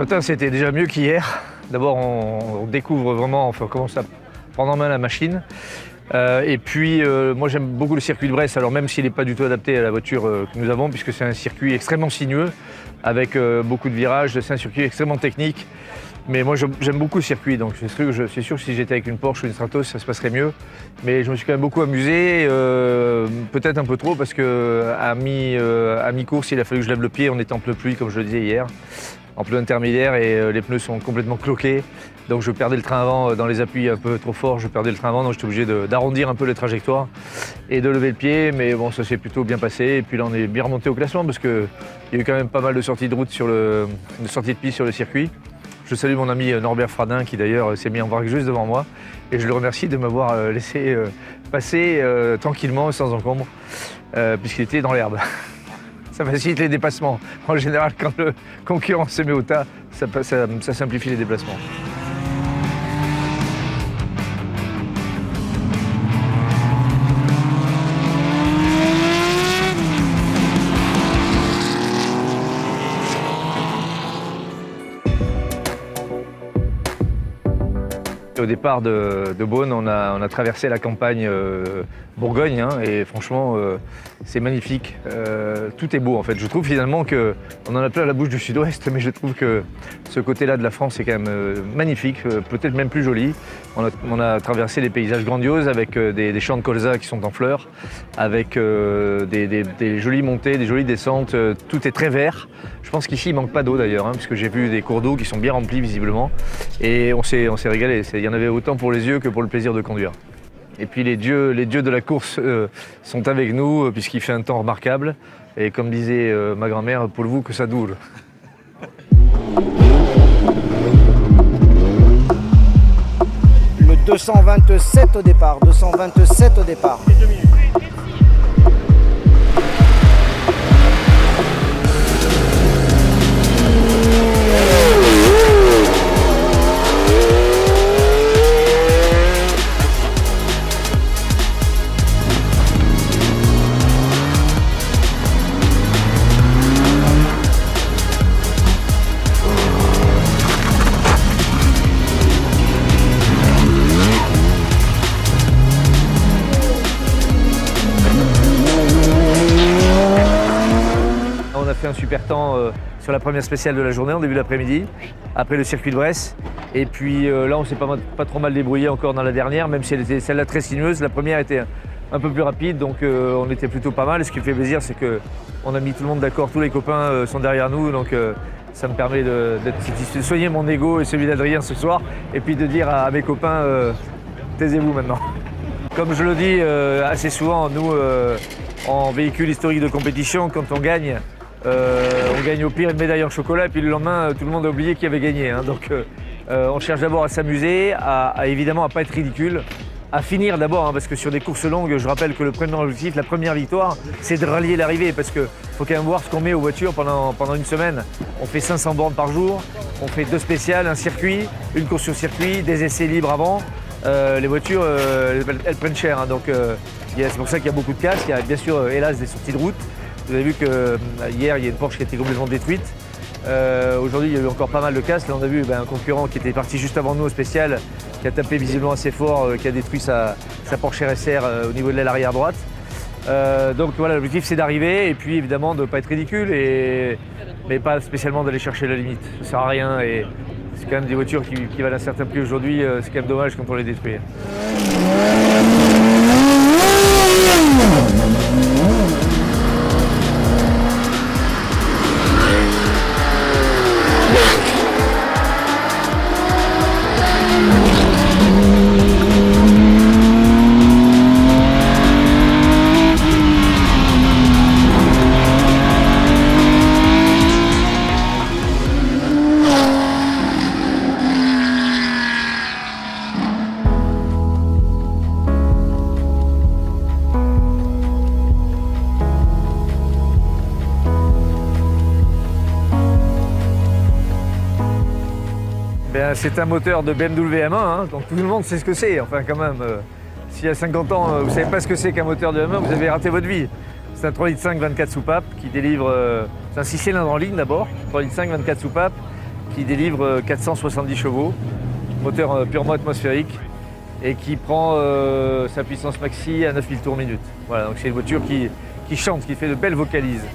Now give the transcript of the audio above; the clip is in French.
matin, c'était déjà mieux qu'hier. D'abord, on découvre vraiment, enfin, on commence à prendre en main la machine. Et puis, moi, j'aime beaucoup le circuit de Bresse, alors même s'il n'est pas du tout adapté à la voiture que nous avons, puisque c'est un circuit extrêmement sinueux, avec beaucoup de virages, c'est un circuit extrêmement technique. Mais moi, j'aime beaucoup le circuit, donc je suis sûr que si j'étais avec une Porsche ou une Stratos, ça se passerait mieux. Mais je me suis quand même beaucoup amusé, peut-être un peu trop, parce qu'à mi-course, il a fallu que je lève le pied, on était en pneu pluie, comme je le disais hier, en pneu intermédiaire, et les pneus sont complètement cloqués. Donc je perdais le train avant dans les appuis un peu trop forts, je perdais le train avant, donc j'étais obligé d'arrondir un peu les trajectoires et de lever le pied, mais bon, ça s'est plutôt bien passé. Et puis là, on est bien remonté au classement, parce qu'il y a eu quand même pas mal de sorties de route de sorties de piste sur le circuit. Je salue mon ami Norbert Fradin qui d'ailleurs s'est mis en vrac juste devant moi et je le remercie de m'avoir laissé passer tranquillement et sans encombre puisqu'il était dans l'herbe. Ça facilite les dépassements. En général, quand le concurrent se met au tas, ça simplifie les déplacements. Au départ de Beaune, on a traversé la campagne Bourgogne et franchement, c'est magnifique. Tout est beau en fait. Je trouve finalement qu'on en a plein la bouche du sud-ouest, mais je trouve que ce côté-là de la France est quand même magnifique, peut-être même plus joli. On a traversé des paysages grandioses avec des champs de colza qui sont en fleurs, avec des jolies montées, des jolies descentes. Tout est très vert. Je pense qu'ici, il ne manque pas d'eau d'ailleurs, puisque j'ai vu des cours d'eau qui sont bien remplis visiblement. Et on s'est régalé. Il y en avait autant pour les yeux que pour le plaisir de conduire. Et puis les dieux de la course sont avec nous, puisqu'il fait un temps remarquable. Et comme disait ma grand-mère, pour vous que ça dure. Le 227 au départ, 227 au départ. On a fait un super temps sur la première spéciale de la journée en début d'après-midi, après le circuit de Bresse. Et puis là, on s'est pas trop mal débrouillé encore dans la dernière, même si elle était celle-là très sinueuse. La première était un peu plus rapide, donc on était plutôt pas mal. Et ce qui me fait plaisir, c'est qu'on a mis tout le monde d'accord, tous les copains sont derrière nous, donc ça me permet de soigner mon ego et celui d'Adrien ce soir, et puis de dire à mes copains, taisez-vous maintenant. Comme je le dis assez souvent, nous, en véhicule historique de compétition, quand on gagne au pire une médaille en chocolat, et puis le lendemain, tout le monde a oublié qu'il avait gagné. Donc on cherche d'abord à s'amuser, évidemment à ne pas être ridicule, à finir d'abord, parce que sur des courses longues, je rappelle que le premier objectif, la première victoire, c'est de rallier l'arrivée, parce qu'il faut quand même voir ce qu'on met aux voitures pendant une semaine. On fait 500 bornes par jour, on fait 2 spéciales, un circuit, une course sur circuit, des essais libres avant. Les voitures, elles prennent cher, donc c'est pour ça qu'il y a beaucoup de casques. Il y a bien sûr, hélas, des sorties de route. Vous avez vu que hier, il y a une Porsche qui a été complètement détruite. Aujourd'hui, il y a eu encore pas mal de casques. Là, on a vu un concurrent qui était parti juste avant nous au spécial, qui a tapé visiblement assez fort, qui a détruit sa Porsche RSR au niveau de l'aile arrière droite. Donc voilà, l'objectif c'est d'arriver et puis évidemment de ne pas être ridicule, mais pas spécialement d'aller chercher la limite. Ça ne sert à rien et c'est quand même des voitures qui valent un certain prix aujourd'hui. C'est quand même dommage quand on les détruit. C'est un moteur de BMW M1, donc tout le monde sait ce que c'est. Enfin, quand même, s'il y a 50 ans, vous ne savez pas ce que c'est qu'un moteur de M1, vous avez raté votre vie. C'est un 3,5 litres 24 soupapes qui délivre. C'est un 6 cylindres en ligne d'abord, 3,5 litres 24 soupapes, qui délivre 470 chevaux, moteur purement atmosphérique et qui prend sa puissance maxi à 9000 tours minute. Voilà, donc c'est une voiture qui chante, qui fait de belles vocalises.